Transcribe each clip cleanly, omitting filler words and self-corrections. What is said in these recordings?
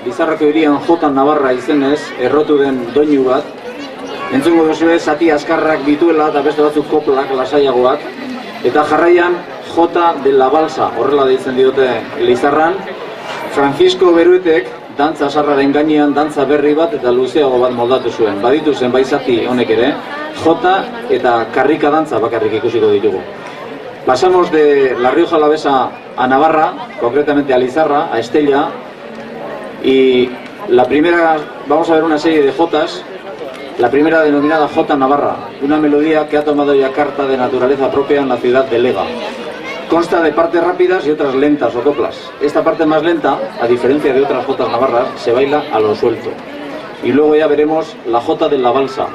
Lizarrako hirian Jota Navarra izenez, errotu den doinu bat. Entzungo duzue, zati askarrak dituela eta beste batzuk koplak, lasaiagoak. Eta jarraian, Jota de la Balsa, horrela deitzen diote Lizarran. Francisco Beruetek, dantza sarraren gainean, dantza berri bat eta luzeago bat moldatu zuen. Baditu zen bai zati honek ere, Jota eta karrika dantza bakarrik ikusiko ditugu. Pasamos de La Rioja Alavesa a Navarra, concretamente a Lizarra, a Estella, y la primera, vamos a ver una serie de jotas, la primera denominada Jota Navarra, una melodía que ha tomado ya carta de naturaleza propia en la ciudad de Lega. Consta de partes rápidas y otras lentas o coplas. Esta parte más lenta, a diferencia de otras jotas navarras, se baila a lo suelto. Y luego ya veremos la Jota de la Balsa.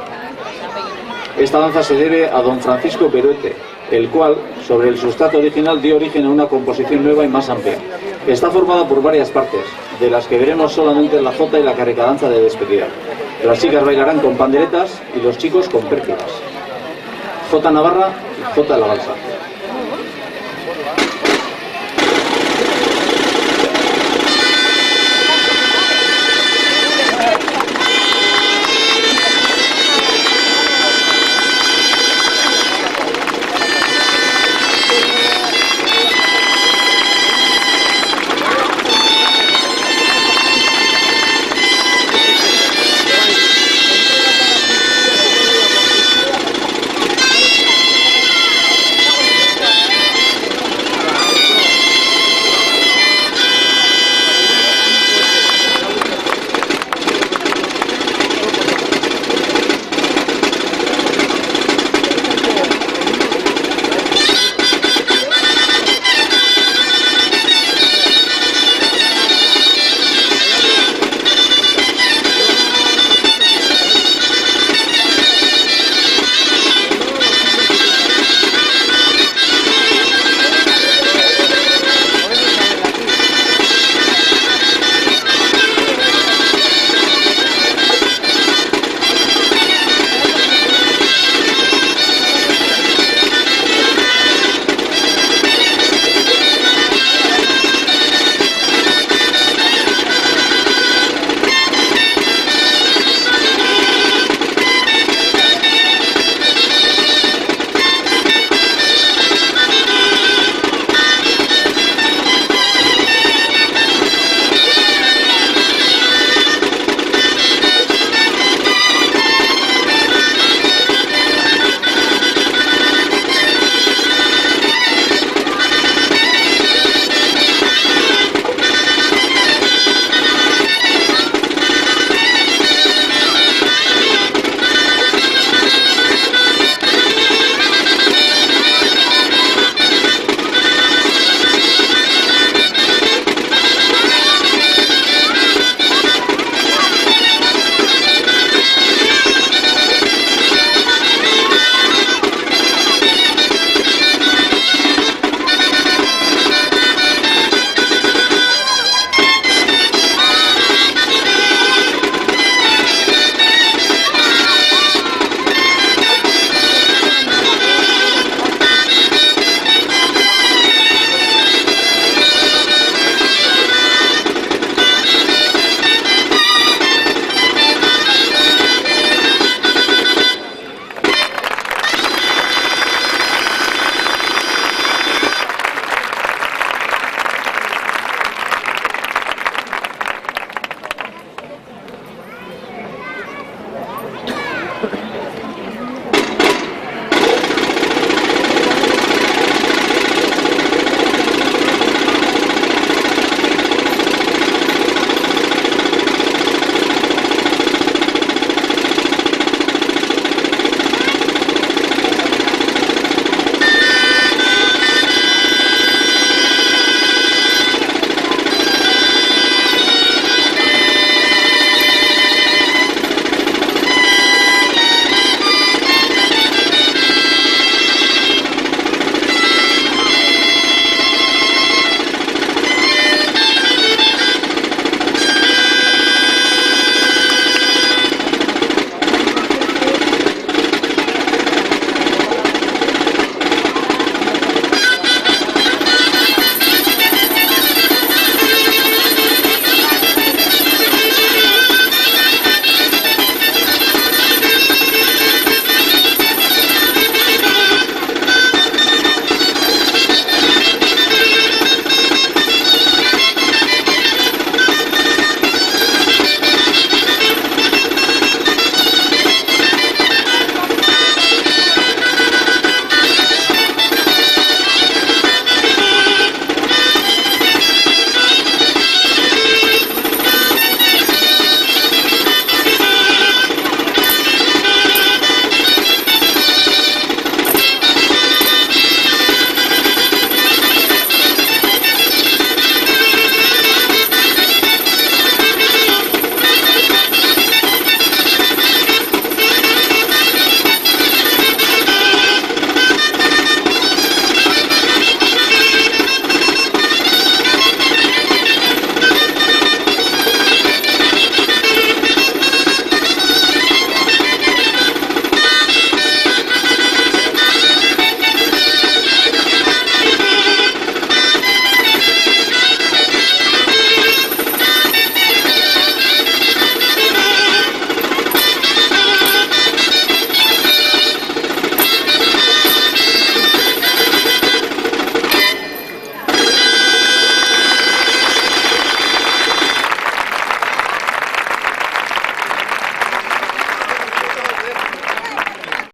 Esta danza se debe a don Francisco Beruete, el cual, sobre el sustrato original, dio origen a una composición nueva y más amplia. Está formada por varias partes, de las que veremos solamente la jota y la carricadanza de despedida. Las chicas bailarán con panderetas y los chicos con pértigas. Jota Navarra y Jota de la Balsa.